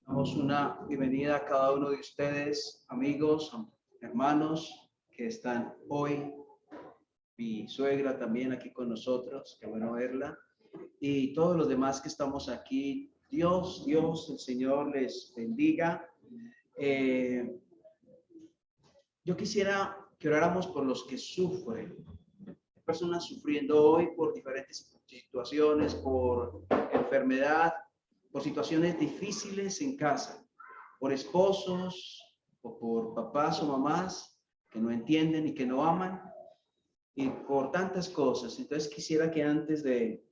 Damos una bienvenida a cada uno de ustedes, amigos, hermanos que están hoy. Mi suegra también aquí con nosotros, qué bueno verla. Y todos los demás que estamos aquí, Dios, el Señor les bendiga. Yo quisiera que oráramos por los que sufren. Hay personas sufriendo hoy por diferentes situaciones, por enfermedad, por situaciones difíciles en casa, por esposos o por papás o mamás que no entienden y que no aman, y por tantas cosas. Entonces quisiera que antes de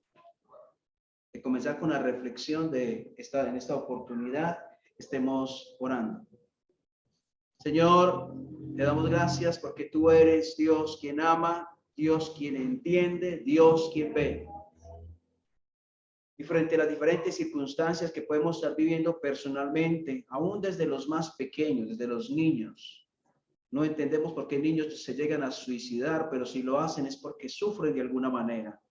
comenzar con la reflexión en esta oportunidad, estemos orando. Señor, te damos gracias porque tú eres Dios quien ama, Dios quien entiende, Dios quien ve. Y frente a las diferentes circunstancias que podemos estar viviendo personalmente, aún desde los más pequeños, desde los niños, no entendemos por qué niños se llegan a suicidar, pero si lo hacen es porque sufren de alguna manera,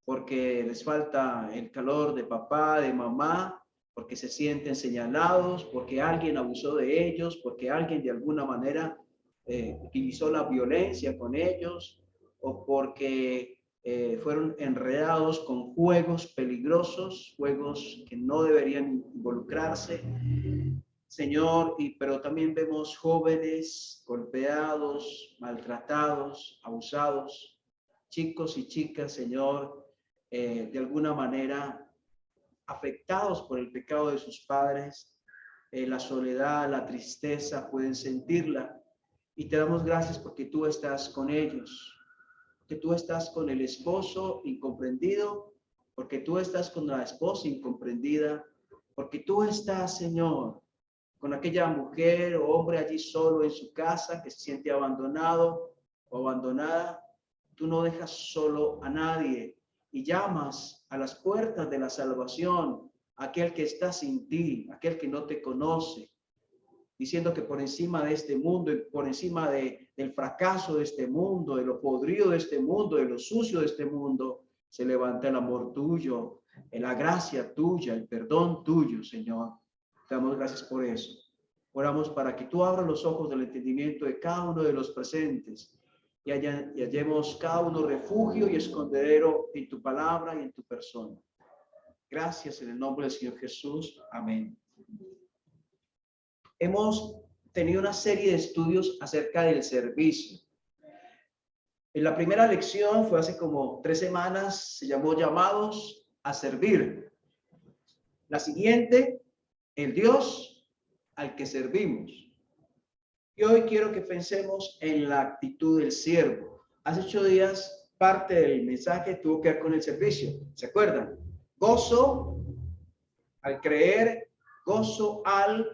porque les falta el calor de papá, de mamá, porque se sienten señalados, porque alguien abusó de ellos, porque alguien de alguna manera utilizó la violencia con ellos, o porque fueron enredados con juegos peligrosos, juegos que no deberían involucrarse. Señor, pero también vemos jóvenes golpeados, maltratados, abusados, chicos y chicas, Señor, de alguna manera afectados por el pecado de sus padres. La soledad, la tristeza, pueden sentirla. Y te damos gracias porque tú estás con ellos, que tú estás con el esposo incomprendido, porque tú estás con la esposa incomprendida, porque tú estás, Señor, con aquella mujer o hombre allí solo en su casa que se siente abandonado o abandonada. Tú no dejas solo a nadie y llamas a las puertas de la salvación a aquel que está sin ti, aquel que no te conoce, diciendo que por encima de este mundo y por encima del fracaso de este mundo, de lo podrido de este mundo, de lo sucio de este mundo, se levanta el amor tuyo, la gracia tuya, el perdón tuyo, Señor. Te damos gracias por eso. Oramos para que tú abras los ojos del entendimiento de cada uno de los presentes y hallemos cada uno refugio y escondedero en tu palabra y en tu persona. Gracias en el nombre del Señor Jesús. Amén. Hemos tenido una serie de estudios acerca del servicio. En la primera lección fue hace como 3 semanas, se llamó Llamados a Servir. La siguiente, el Dios al que servimos. Y hoy quiero que pensemos en la actitud del siervo. Hace 8 días, parte del mensaje tuvo que ver con el servicio. ¿Se acuerdan? Gozo al creer, gozo al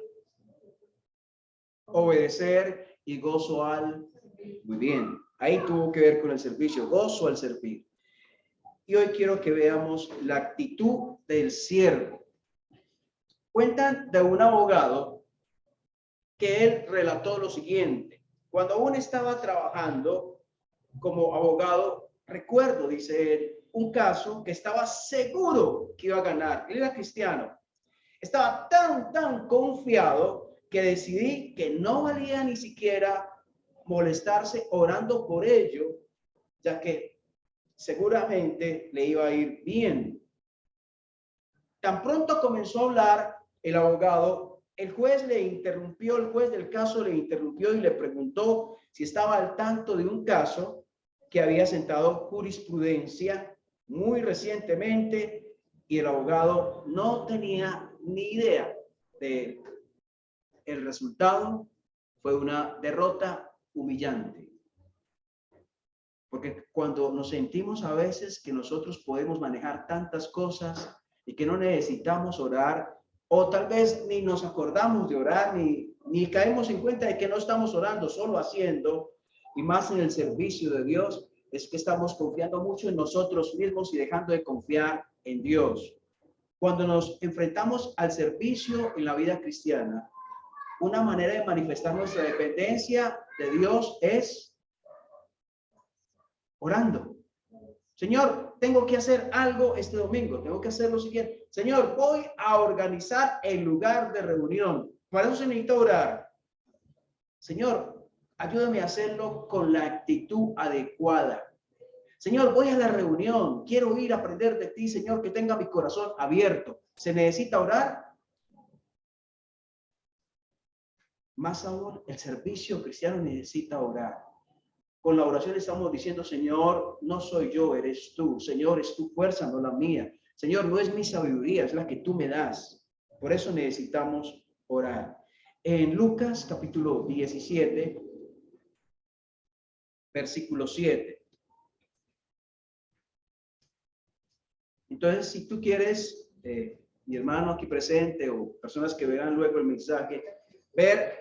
obedecer y gozo al... Muy bien, ahí tuvo que ver con el servicio, gozo al servir. Y hoy quiero que veamos la actitud del siervo. Cuentan de un abogado que él relató lo siguiente. Cuando aún estaba trabajando como abogado, recuerdo, dice él, un caso que estaba seguro que iba a ganar. Él era cristiano. Estaba tan confiado que decidí que no valía ni siquiera molestarse orando por ello, ya que seguramente le iba a ir bien. Tan pronto comenzó a hablar el abogado, el juez del caso le interrumpió y le preguntó si estaba al tanto de un caso que había sentado jurisprudencia muy recientemente, y el abogado no tenía ni idea de el resultado. Fue una derrota humillante. Porque cuando nos sentimos a veces que nosotros podemos manejar tantas cosas y que no necesitamos orar, o tal vez ni nos acordamos de orar, ni caemos en cuenta de que no estamos orando, solo haciendo, y más en el servicio de Dios, es que estamos confiando mucho en nosotros mismos y dejando de confiar en Dios. Cuando nos enfrentamos al servicio en la vida cristiana, una manera de manifestar nuestra dependencia de Dios es orando. Señor, tengo que hacer algo este domingo, tengo que hacer lo siguiente. Señor, voy a organizar el lugar de reunión. Para eso se necesita orar. Señor, ayúdame a hacerlo con la actitud adecuada. Señor, voy a la reunión, quiero ir a aprender de ti, Señor, que tenga mi corazón abierto. ¿Se necesita orar? Más aún, el servicio cristiano necesita orar. Con la oración estamos diciendo, Señor, no soy yo, eres tú. Señor, es tu fuerza, no la mía. Señor, no es mi sabiduría, es la que tú me das. Por eso necesitamos orar. En Lucas capítulo 17, versículo 7. Entonces, si tú quieres, mi hermano aquí presente o personas que verán luego el mensaje, ver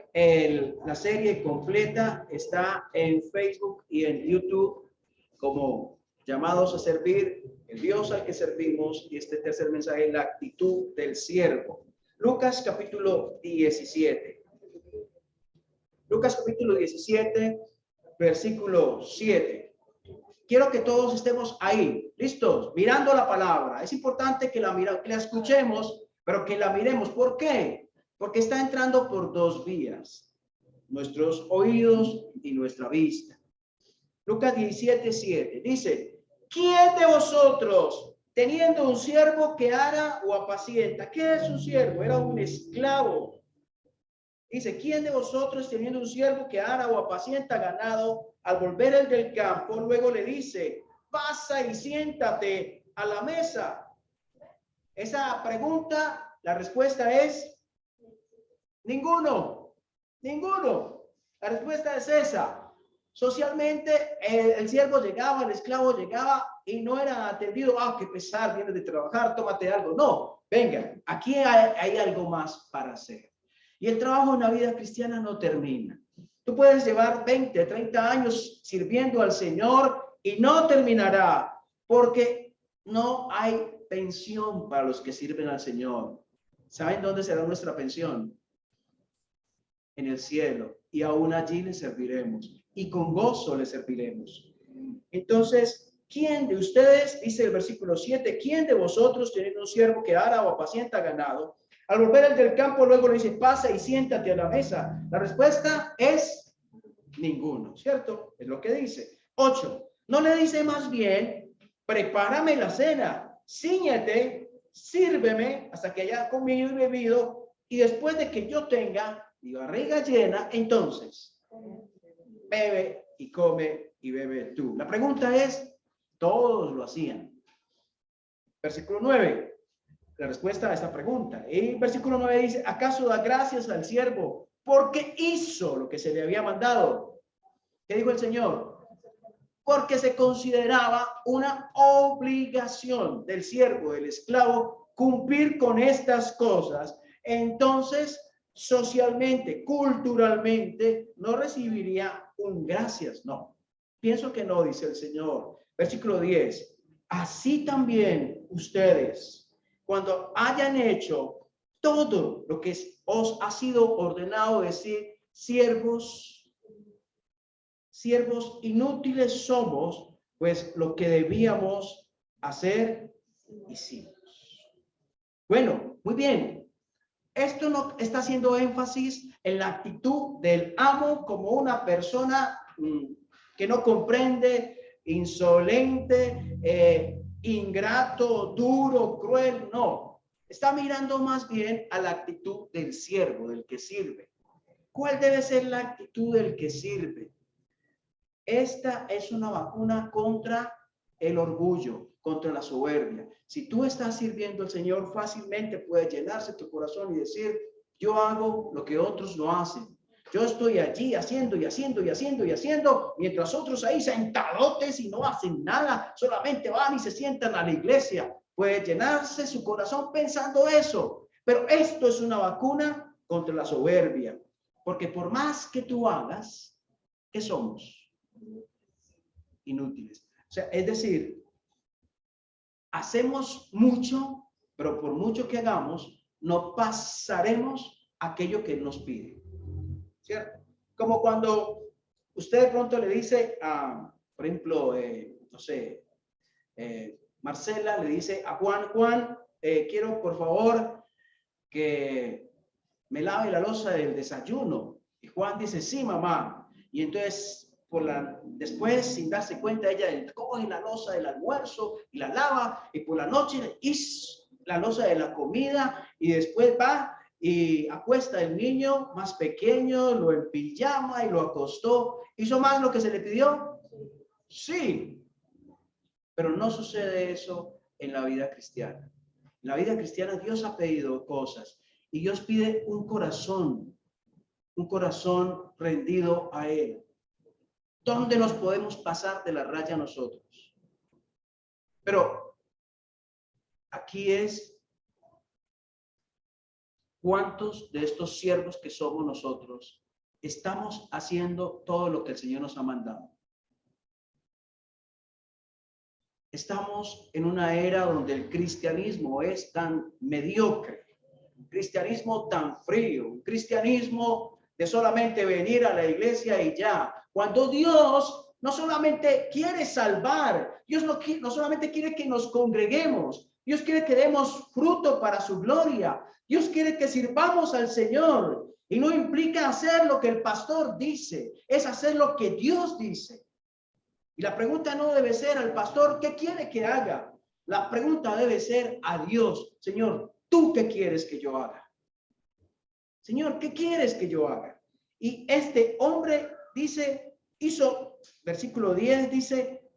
la serie completa, está en Facebook y en YouTube como Llamados a Servir, el Dios al que servimos, y este tercer mensaje, la actitud del siervo. Lucas capítulo 17. Lucas capítulo 17, versículo 7. Quiero que todos estemos ahí, listos, mirando la palabra. Es importante que la escuchemos, pero que la miremos. ¿Por qué? Porque está entrando por dos vías, nuestros oídos y nuestra vista. Lucas 17, 7 dice, ¿quién de vosotros, teniendo un siervo que ara o apacienta? ¿Qué es un siervo? Era un esclavo. Dice, ¿quién de vosotros, teniendo un siervo que ara o apacienta ganado, al volver el del campo, luego le dice, pasa y siéntate a la mesa? Esa pregunta, la respuesta es ninguno, ninguno. La respuesta es esa. Socialmente, el siervo llegaba, el esclavo llegaba y no era atendido. Ah, qué pesar, vienes de trabajar, tómate algo. No, venga, aquí hay algo más para hacer. Y el trabajo en la vida cristiana no termina. Tú puedes llevar 20, 30 años sirviendo al Señor y no terminará, porque no hay pensión para los que sirven al Señor. ¿Saben dónde será nuestra pensión? En el cielo. Y aún allí le serviremos. Y con gozo le serviremos. Entonces, ¿quién de ustedes, dice el versículo 7, quién de vosotros, teniendo un siervo que ara o apacienta ganado, al volver el del campo, luego le dice, pasa y siéntate a la mesa? La respuesta es ninguno, ¿cierto? Es lo que dice. 8. No le dice más bien, prepárame la cena, cíñete, sírveme hasta que haya comido y bebido, y después de que yo tenga mi barriga llena, entonces bebe y come y bebe tú. La pregunta es, todos lo hacían. Versículo 9. La respuesta a esta pregunta. Y versículo 9 dice, ¿acaso da gracias al siervo porque hizo lo que se le había mandado? ¿Qué dijo el Señor? Porque se consideraba una obligación del siervo, del esclavo, cumplir con estas cosas. Entonces, socialmente, culturalmente, no recibiría un gracias. No, pienso que no, dice el Señor. Versículo 10. Así también ustedes, cuando hayan hecho todo lo que os ha sido ordenado, decir, siervos inútiles somos, pues lo que debíamos hacer, hicimos. Bueno, muy bien. Esto no está haciendo énfasis en la actitud del amo como una persona que no comprende, insolente, ingrato, duro, cruel. No, está mirando más bien a la actitud del siervo, del que sirve. ¿Cuál debe ser la actitud del que sirve? Esta es una vacuna contra el orgullo, contra la soberbia. Si tú estás sirviendo al Señor, fácilmente puede llenarse tu corazón y decir, yo hago lo que otros no hacen. Yo estoy allí haciendo y haciendo y haciendo y haciendo, mientras otros ahí sentadotes y no hacen nada, solamente van y se sientan a la iglesia. Puede llenarse su corazón pensando eso. Pero esto es una vacuna contra la soberbia. Porque por más que tú hagas, ¿qué somos? Inútiles. O sea, es decir, hacemos mucho, pero por mucho que hagamos, no pasaremos aquello que nos pide. ¿Cierto? Como cuando usted de pronto le dice a, por ejemplo, no sé, Marcela le dice a Juan, Juan, quiero por favor que me lave la loza del desayuno. Y Juan dice, sí, mamá. Y entonces, después, sin darse cuenta, ella coge la loza del almuerzo y la lava, y por la noche hizo la loza de la comida, y después va y acuesta al niño más pequeño, lo en pijama y lo acostó. ¿Hizo más lo que se le pidió? Sí, pero no sucede eso en la vida cristiana. En la vida cristiana Dios ha pedido cosas y Dios pide un corazón rendido a Él. ¿Dónde nos podemos pasar de la raya nosotros? Pero aquí es, ¿cuántos de estos siervos que somos nosotros estamos haciendo todo lo que el Señor nos ha mandado? Estamos en una era donde el cristianismo es tan mediocre, un cristianismo tan frío, un cristianismo de solamente venir a la iglesia y ya. Cuando Dios no solamente quiere salvar, Dios no solamente quiere que nos congreguemos, Dios quiere que demos fruto para su gloria. Dios quiere que sirvamos al Señor y no implica hacer lo que el pastor dice, es hacer lo que Dios dice. Y la pregunta no debe ser al pastor, ¿qué quiere que haga? La pregunta debe ser a Dios, Señor, ¿tú qué quieres que yo haga? Señor, ¿qué quieres que yo haga? Y este hombre dice, versículo 10 dice,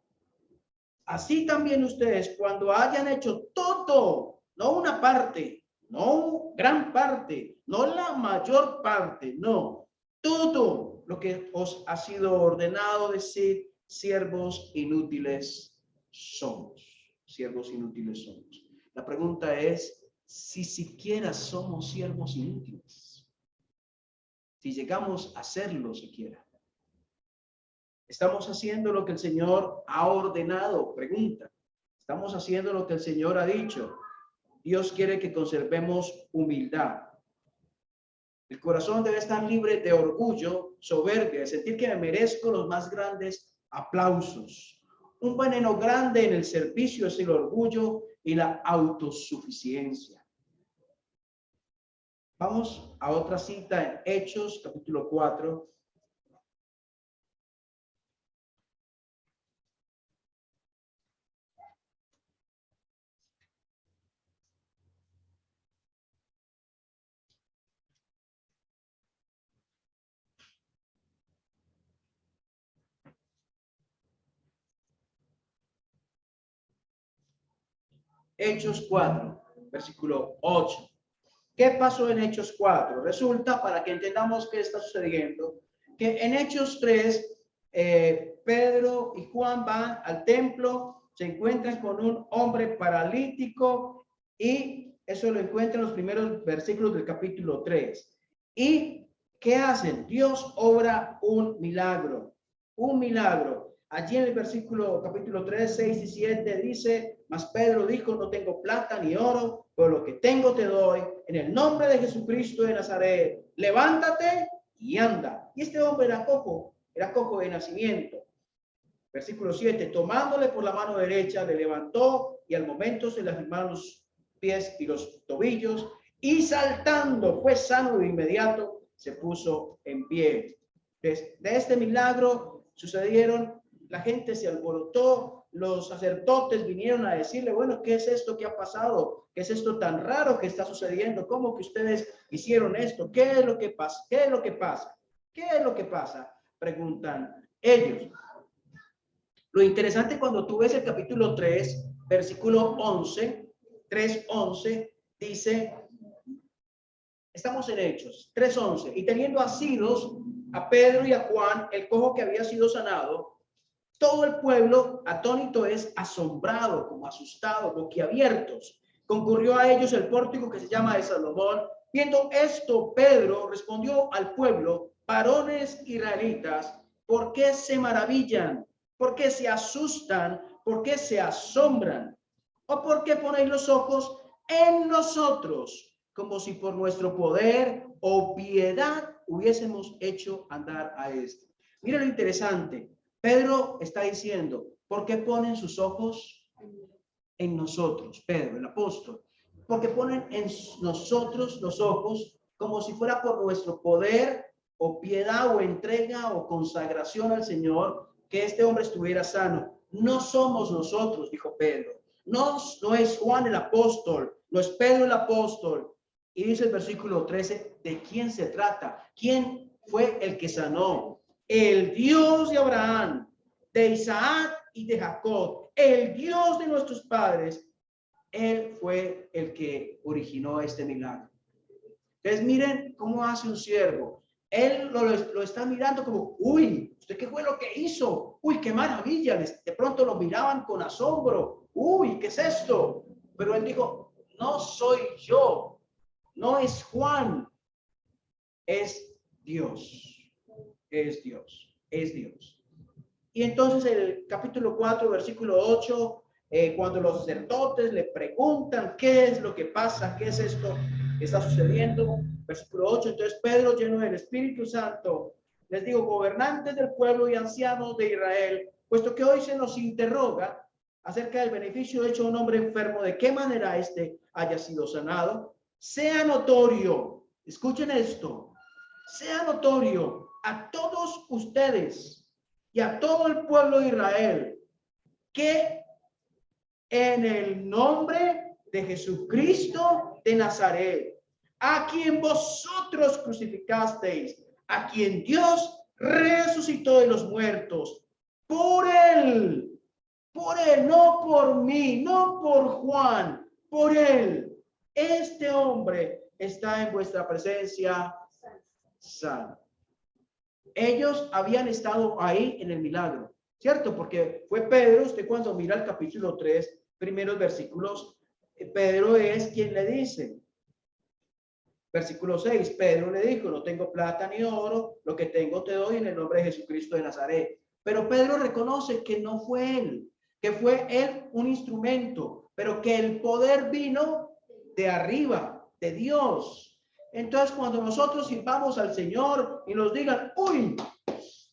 así también ustedes cuando hayan hecho todo, no una parte, no gran parte, no la mayor parte, no, todo lo que os ha sido ordenado decir, siervos inútiles somos. Siervos inútiles somos. La pregunta es si siquiera somos siervos inútiles. Si llegamos a serlo siquiera. ¿Estamos haciendo lo que el Señor ha ordenado? Pregunta. ¿Estamos haciendo lo que el Señor ha dicho? Dios quiere que conservemos humildad. El corazón debe estar libre de orgullo, soberbia, de sentir que me merezco los más grandes aplausos. Un veneno grande en el servicio es el orgullo y la autosuficiencia. Vamos a otra cita en Hechos, capítulo 4. Hechos 4, versículo 8. ¿Qué pasó en Hechos 4? Resulta, para que entendamos qué está sucediendo, que en Hechos 3, Pedro y Juan van al templo, se encuentran con un hombre paralítico y eso lo encuentran en los primeros versículos del capítulo 3. ¿Y qué hacen? Dios obra un milagro, un milagro. Allí en el capítulo 3, 6 y 7 dice, mas Pedro dijo, no tengo plata ni oro, pero lo que tengo te doy, en el nombre de Jesucristo de Nazaret, levántate y anda. Y este hombre era cojo de nacimiento. Versículo 7, tomándole por la mano derecha, le levantó y al momento se le afirmaron los pies y los tobillos y saltando fue sano de inmediato, se puso en pie. De este milagro sucedieron, la gente se alborotó, los sacerdotes vinieron a decirle, bueno, ¿qué es esto que ha pasado? ¿Qué es esto tan raro que está sucediendo? ¿Cómo que ustedes hicieron esto? ¿Qué es lo que pasa? ¿Qué es lo que pasa? ¿Qué es lo que pasa? Preguntan ellos. Lo interesante cuando tú ves el capítulo 3, versículo 11, 3:11, dice, estamos en Hechos, 3:11, y teniendo asidos a Pedro y a Juan, el cojo que había sido sanado, todo el pueblo atónito es asombrado, como asustado, boquiabiertos. Concurrió a ellos el pórtico que se llama de Salomón. Viendo esto, Pedro respondió al pueblo, varones israelitas, ¿por qué se maravillan? ¿Por qué se asustan? ¿Por qué se asombran? ¿O por qué ponéis los ojos en nosotros, como si por nuestro poder o piedad hubiésemos hecho andar a este? Mira lo interesante. Pedro está diciendo, ¿por qué ponen sus ojos en nosotros, Pedro, el apóstol, porque ponen en nosotros los ojos como si fuera por nuestro poder o piedad o entrega o consagración al Señor que este hombre estuviera sano. No somos nosotros, dijo Pedro. No, no es Juan el apóstol, no es Pedro el apóstol. Y dice el versículo 13, ¿de quién se trata? ¿Quién fue el que sanó? El Dios de Abraham, de Isaac y de Jacob, el Dios de nuestros padres. Él fue el que originó este milagro. Entonces miren cómo hace un siervo. Él lo está mirando como, uy, ¿usted qué fue lo que hizo? Uy, qué maravilla. De pronto lo miraban con asombro. Uy, ¿qué es esto? Pero él dijo, no soy yo, no es Juan, es Dios, es Dios, es Dios. Y entonces el capítulo 4, versículo 8, cuando los sacerdotes le preguntan qué es lo que pasa, qué es esto que está sucediendo, versículo 8, entonces Pedro, lleno del Espíritu Santo, les digo, gobernantes del pueblo y ancianos de Israel, puesto que hoy se nos interroga acerca del beneficio hecho a un hombre enfermo, de qué manera éste haya sido sanado, sea notorio, escuchen esto, sea notorio a todos ustedes y a todo el pueblo de Israel que en el nombre de Jesucristo de Nazaret, a quien vosotros crucificasteis, a quien Dios resucitó de los muertos, por él, no por mí, no por Juan, por él, este hombre está en vuestra presencia sano. Ellos habían estado ahí en el milagro, ¿cierto? Porque fue Pedro, usted cuando mira el capítulo 3, primeros versículos, Pedro es quien le dice, versículo 6, Pedro le dijo, no tengo plata ni oro, lo que tengo te doy en el nombre de Jesucristo de Nazaret. Pero Pedro reconoce que no fue él, que fue él un instrumento, pero que el poder vino de arriba, de Dios. Entonces, cuando nosotros sirvamos al Señor y nos digan, uy,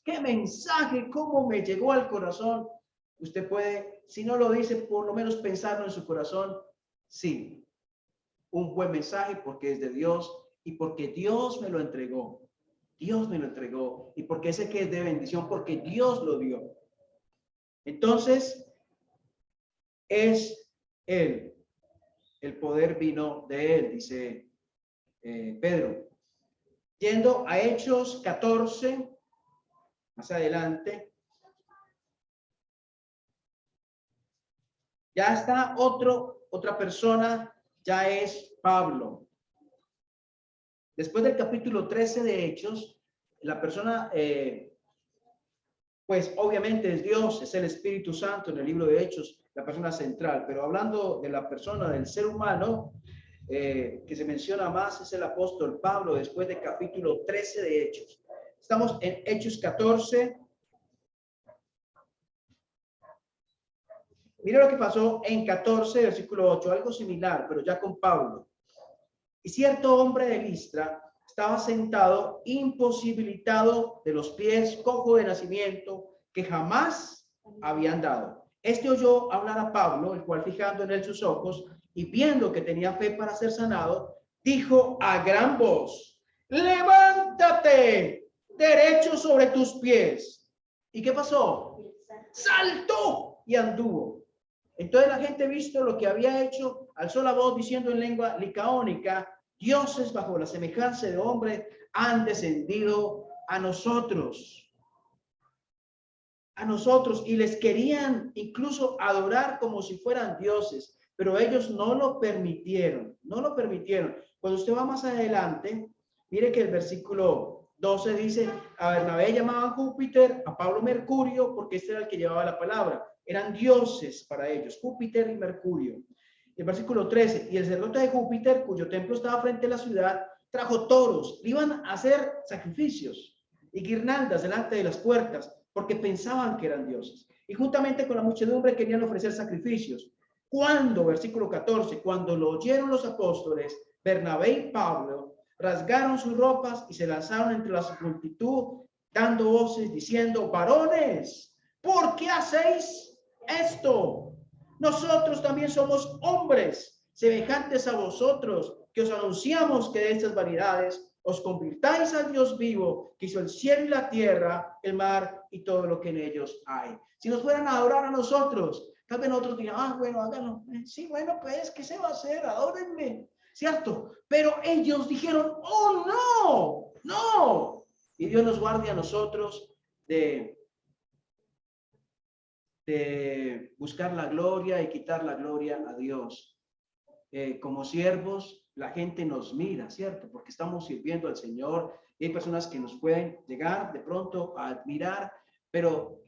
qué mensaje, cómo me llegó al corazón, usted puede, si no lo dice, por lo menos pensarlo en su corazón, sí, un buen mensaje porque es de Dios y porque Dios me lo entregó. Dios me lo entregó y porque sé que es de bendición porque Dios lo dio. Entonces, es Él. El poder vino de Él, dice Pedro. Yendo a Hechos 14, más adelante, ya está otra persona, ya es Pablo. Después del capítulo 13 de Hechos, la persona, pues obviamente es Dios, es el Espíritu Santo en el libro de Hechos, la persona central, pero hablando de la persona, del ser humano, que se menciona más es el apóstol Pablo después del capítulo 13 de Hechos. Estamos en Hechos 14. Mira lo que pasó en 14, versículo 8, algo similar, pero ya con Pablo. Y cierto hombre de Listra estaba sentado, imposibilitado de los pies, cojo de nacimiento, que jamás había andado. Este oyó hablar a Pablo, el cual fijando en él sus ojos y viendo que tenía fe para ser sanado, dijo a gran voz, levántate derecho sobre tus pies. ¿Y qué pasó? Saltó y anduvo. Entonces la gente, visto lo que había hecho, alzó la voz diciendo en lengua licaónica, dioses bajo la semejanza de hombre han descendido a nosotros. A nosotros, y les querían incluso adorar como si fueran dioses, pero ellos no lo permitieron, no lo permitieron. Cuando usted va más adelante, mire que el versículo 12 dice, a Bernabé llamaban Júpiter, a Pablo Mercurio, porque este era el que llevaba la palabra. Eran dioses para ellos, Júpiter y Mercurio. El versículo 13, y el sacerdote de Júpiter, cuyo templo estaba frente a la ciudad, trajo toros, iban a hacer sacrificios y guirnaldas delante de las puertas, porque pensaban que eran dioses. Y juntamente con la muchedumbre querían ofrecer sacrificios. Cuando, versículo 14, cuando lo oyeron los apóstoles, Bernabé y Pablo rasgaron sus ropas y se lanzaron entre la multitud, dando voces, diciendo, varones, ¿por qué hacéis esto? nosotros también somos hombres semejantes a vosotros, que os anunciamos que de estas vanidades os convirtáis al Dios vivo, que hizo el cielo y la tierra, el mar y todo lo que en ellos hay. Si nos fueran a adorar a nosotros, tal vez nosotros digan, bueno, háganlo. Sí, bueno, pues, ¿qué se va a hacer? Adórenme, ¿cierto? Pero ellos dijeron, oh, no. Y Dios nos guarde a nosotros de buscar la gloria y quitar la gloria a Dios. Como siervos, la gente nos mira, ¿cierto? Porque estamos sirviendo al Señor. Y hay personas que nos pueden llegar de pronto a admirar, pero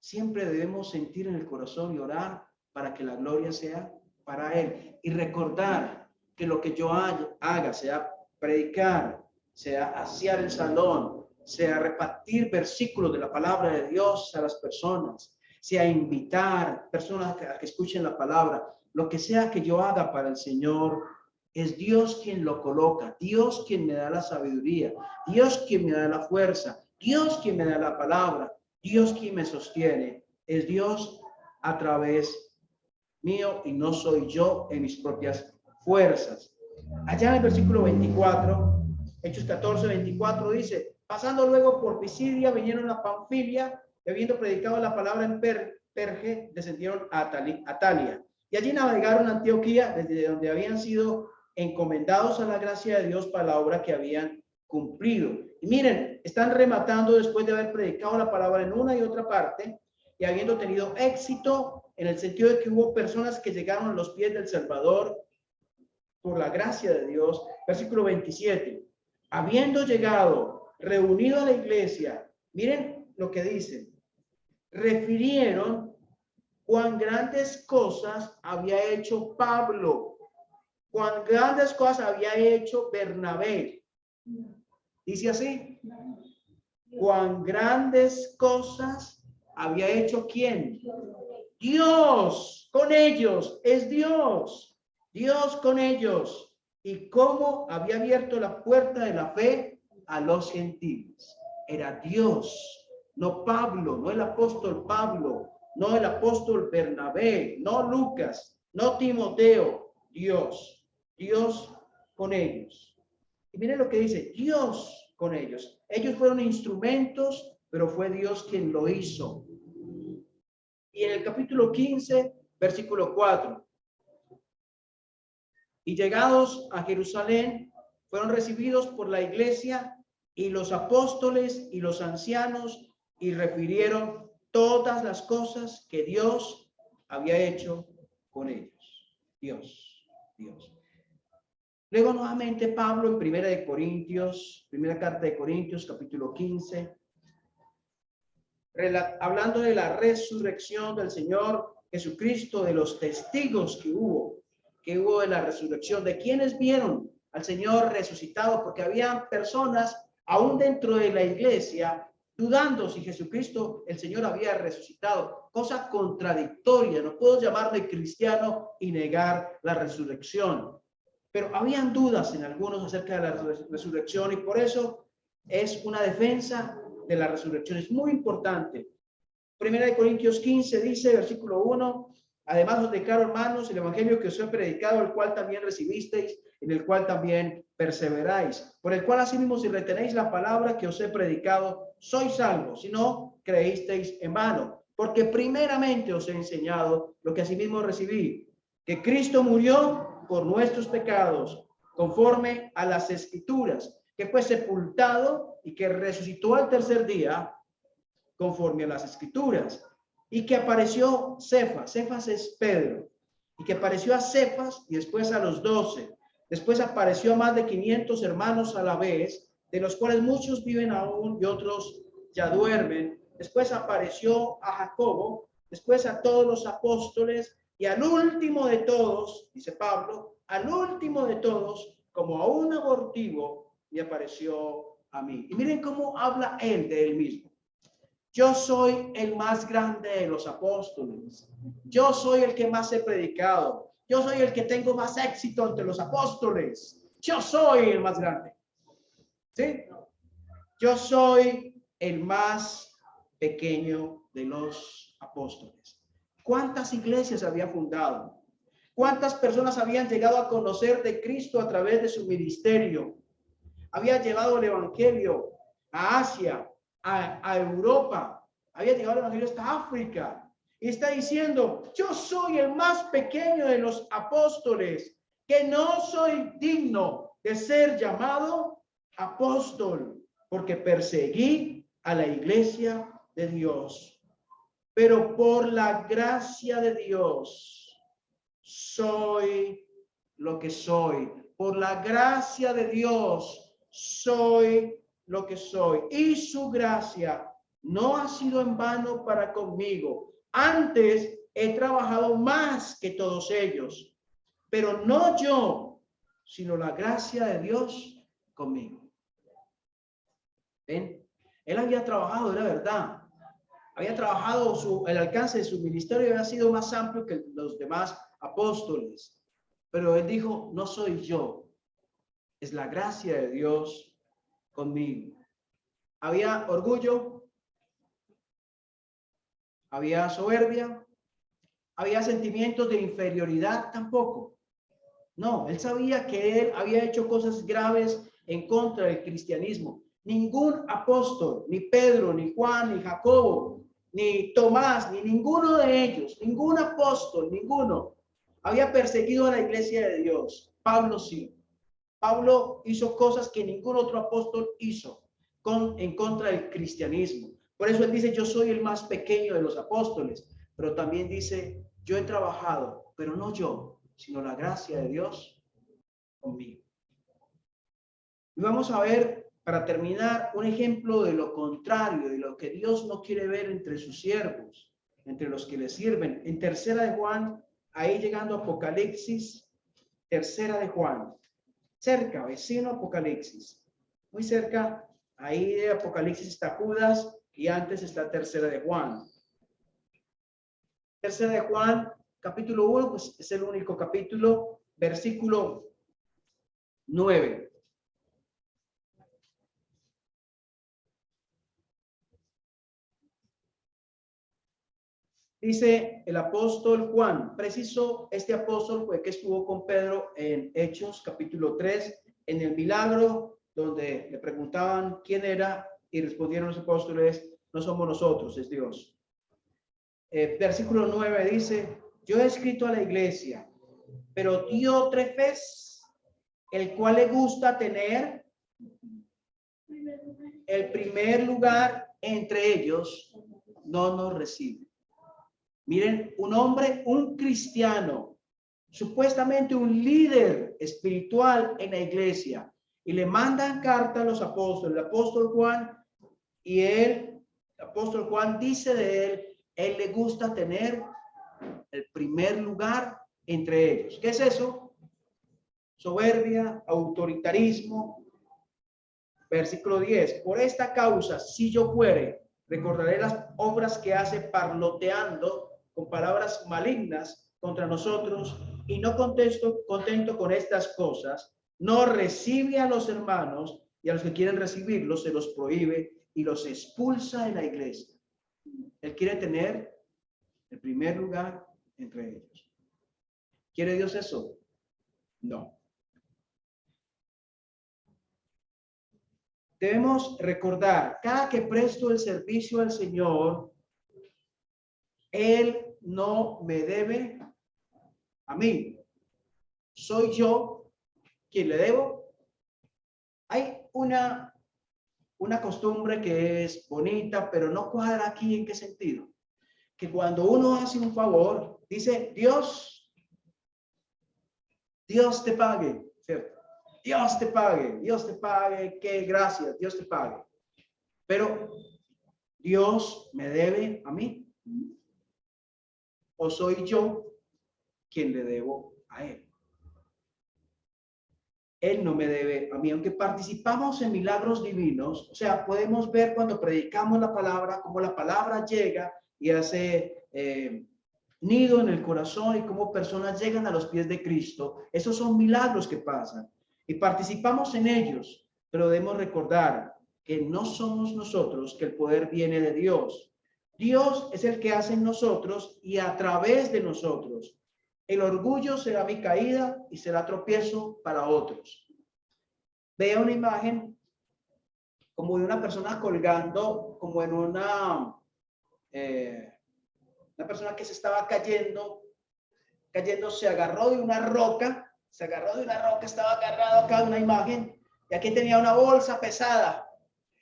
siempre debemos sentir en el corazón y orar para que la gloria sea para Él. Y recordar que lo que yo haga, sea predicar, sea asear el salón, sea repartir versículos de la palabra de Dios a las personas, sea invitar personas a que escuchen la palabra, lo que sea que yo haga para el Señor, es Dios quien lo coloca, Dios quien me da la sabiduría, Dios quien me da la fuerza, Dios quien me da la palabra, Dios quien me sostiene, es Dios a través mío y no soy yo en mis propias fuerzas. Allá en el versículo 24, Hechos 14, 24 dice, pasando luego por Pisidia, vinieron a Panfilia, y habiendo predicado la palabra en Perge, descendieron a Atalia. Y allí navegaron a Antioquía, desde donde habían sido encomendados a la gracia de Dios para la obra que habían cumplido. Y miren, están rematando después de haber predicado la palabra en una y otra parte, y habiendo tenido éxito en el sentido de que hubo personas que llegaron a los pies del Salvador por la gracia de Dios. Versículo 27. Habiendo llegado, reunido a la iglesia, miren lo que dicen, refirieron cuán grandes cosas había hecho Pablo, cuán grandes cosas había hecho Bernabé. Dice así, cuán grandes cosas había hecho ¿quién? Dios con ellos, es Dios, Dios con ellos, y cómo había abierto la puerta de la fe a los gentiles. Era Dios, no Pablo, no el apóstol Pablo, no el apóstol Bernabé, no Lucas, no Timoteo, Dios, Dios con ellos. Y miren lo que dice, Dios con ellos. Ellos fueron instrumentos, pero fue Dios quien lo hizo. Y en el capítulo 15, versículo 4. Y llegados a Jerusalén, fueron recibidos por la iglesia y los apóstoles y los ancianos y refirieron todas las cosas que Dios había hecho con ellos. Dios. Luego nuevamente Pablo en primera carta de Corintios, capítulo 15, hablando de la resurrección del Señor Jesucristo, de los testigos que hubo de la resurrección, de quienes vieron al Señor resucitado, porque había personas aún dentro de la iglesia dudando si Jesucristo, el Señor, había resucitado, cosa contradictoria. No puedo llamarme cristiano y negar la resurrección, pero habían dudas en algunos acerca de la resurrección, y por eso es una defensa de la resurrección. Es muy importante. Primera de Corintios 15 dice, versículo 1, además os declaro, hermanos, el evangelio que os he predicado, el cual también recibisteis, en el cual también perseveráis, por el cual asimismo si retenéis la palabra que os he predicado, sois salvos, si no creísteis en vano, porque primeramente os he enseñado lo que asimismo recibí, que Cristo murió por nuestros pecados, conforme a las Escrituras, que fue sepultado y que resucitó al tercer día, conforme a las Escrituras, y que apareció Cefas es Pedro, y que apareció a Cefas y después a los 12, después apareció a más de 500 hermanos a la vez, de los cuales muchos viven aún y otros ya duermen, después apareció a Jacobo, después a todos los apóstoles, y al último de todos, dice Pablo, al último de todos, como a un abortivo, me apareció a mí. Y miren cómo habla él de él mismo. Yo soy el más grande de los apóstoles. Yo soy el que más he predicado. Yo soy el que tengo más éxito entre los apóstoles. Yo soy el más grande. ¿Sí? Yo soy el más pequeño de los apóstoles. ¿Cuántas iglesias había fundado? ¿Cuántas personas habían llegado a conocer de Cristo a través de su ministerio? Había llevado el evangelio a Asia, a Europa, había llegado el evangelio hasta África. Y está diciendo, yo soy el más pequeño de los apóstoles, que no soy digno de ser llamado apóstol, porque perseguí a la iglesia de Dios. Pero por la gracia de Dios, soy lo que soy. Por la gracia de Dios, soy lo que soy. Y su gracia no ha sido en vano para conmigo. Antes he trabajado más que todos ellos, pero no yo, sino la gracia de Dios conmigo. ¿Ven? Él había trabajado, era verdad. Había trabajado, el alcance de su ministerio había sido más amplio que los demás apóstoles. Pero él dijo, no soy yo, es la gracia de Dios conmigo. Había orgullo, había soberbia, había sentimientos de inferioridad tampoco. No, él sabía que él había hecho cosas graves en contra del cristianismo. Ningún apóstol, ni Pedro, ni Juan, ni Jacobo, ni Tomás, ni ninguno de ellos, ningún apóstol, ninguno, había perseguido a la iglesia de Dios. Pablo sí. Pablo hizo cosas que ningún otro apóstol hizo en contra del cristianismo. Por eso él dice, yo soy el más pequeño de los apóstoles, pero también dice, yo he trabajado, pero no yo, sino la gracia de Dios conmigo. Y vamos a ver, para terminar, un ejemplo de lo contrario, de lo que Dios no quiere ver entre sus siervos, entre los que le sirven. En Tercera de Juan, ahí llegando a Apocalipsis, Tercera de Juan, cerca, vecino Apocalipsis, muy cerca, ahí de Apocalipsis está Judas y antes está Tercera de Juan. Tercera de Juan, capítulo 1, pues es el único capítulo, versículo 9. Dice el apóstol Juan, preciso, este apóstol fue que estuvo con Pedro en Hechos, capítulo 3, en el milagro, donde le preguntaban quién era, y respondieron los apóstoles, no somos nosotros, es Dios. Versículo 9 dice, yo he escrito a la iglesia, pero Diótrefes, el cual le gusta tener el primer lugar entre ellos, no nos recibe. Miren, un hombre, un cristiano, supuestamente un líder espiritual en la iglesia, y le mandan carta a los apóstoles, el apóstol Juan, y el apóstol Juan dice de él le gusta tener el primer lugar entre ellos. ¿Qué es eso? Soberbia, autoritarismo. Versículo 10, por esta causa, si yo fuere, recordaré las obras que hace parloteando con palabras malignas contra nosotros, y no contento con estas cosas, no recibe a los hermanos, y a los que quieren recibirlos se los prohíbe y los expulsa de la iglesia. Él quiere tener el primer lugar entre ellos. ¿Quiere Dios eso? No. Debemos recordar, cada que presto el servicio al Señor, Él no me debe a mí. Soy yo quien le debo. Hay una costumbre que es bonita, pero no cuadra aquí. ¿En qué sentido? Que cuando uno hace un favor, dice, Dios te pague, ¿cierto? Dios te pague, qué gracias, Dios te pague. Pero Dios me debe a mí. ¿O soy yo quien le debo a Él? Él no me debe a mí, aunque participamos en milagros divinos. O sea, podemos ver cuando predicamos la palabra, cómo la palabra llega y hace nido en el corazón, y cómo personas llegan a los pies de Cristo. Esos son milagros que pasan y participamos en ellos, pero debemos recordar que no somos nosotros, que el poder viene de Dios. Dios es el que hace en nosotros y a través de nosotros. El orgullo será mi caída y será tropiezo para otros. Vea una imagen como de una persona colgando, como en una persona que se estaba cayendo, se agarró de una roca, estaba agarrado acá de una imagen, y aquí tenía una bolsa pesada,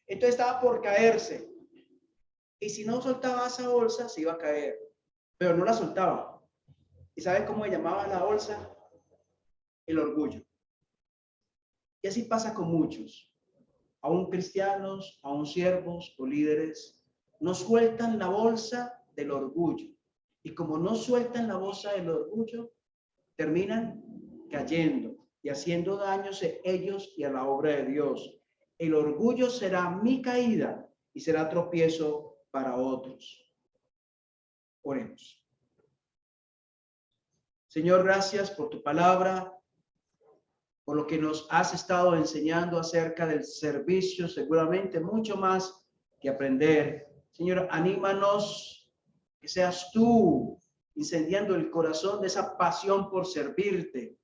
entonces estaba por caerse, y si no soltaba esa bolsa, se iba a caer, pero no la soltaba. ¿Y sabes cómo se llamaba la bolsa? El orgullo. Y así pasa con muchos, aún cristianos, aún siervos o líderes, no sueltan la bolsa del orgullo. Y como no sueltan la bolsa del orgullo, terminan cayendo y haciendo daños a ellos y a la obra de Dios. El orgullo será mi caída y será tropiezo para otros. Oremos. Señor, gracias por tu palabra, por lo que nos has estado enseñando acerca del servicio, seguramente mucho más que aprender. Señor, anímanos, que seas tú incendiando el corazón de esa pasión por servirte,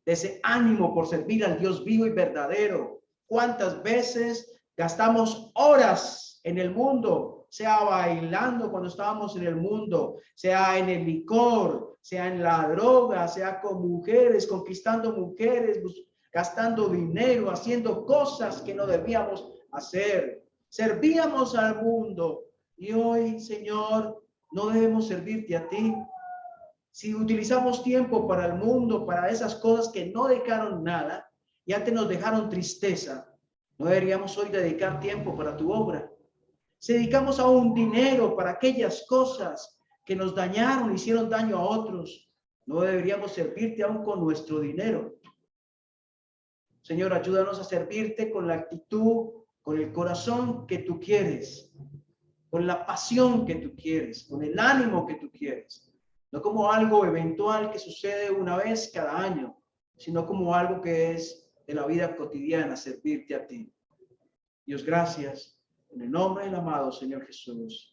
de ese ánimo por servir al Dios vivo y verdadero. ¿Cuántas veces gastamos horas en el mundo, sea bailando cuando estábamos en el mundo, sea en el licor, sea en la droga, sea con mujeres, conquistando mujeres, gastando dinero, haciendo cosas que no debíamos hacer? Servíamos al mundo y hoy, Señor, no debemos servirte a ti. Si utilizamos tiempo para el mundo, para esas cosas que no dejaron nada y antes nos dejaron tristeza, ¿no deberíamos hoy dedicar tiempo para tu obra? Si dedicamos a un dinero para aquellas cosas que nos dañaron, hicieron daño a otros, ¿no deberíamos servirte aún con nuestro dinero? Señor, ayúdanos a servirte con la actitud, con el corazón que tú quieres, con la pasión que tú quieres, con el ánimo que tú quieres. No como algo eventual que sucede una vez cada año, sino como algo que es de la vida cotidiana, servirte a ti. Dios, gracias. En el nombre del amado Señor Jesús.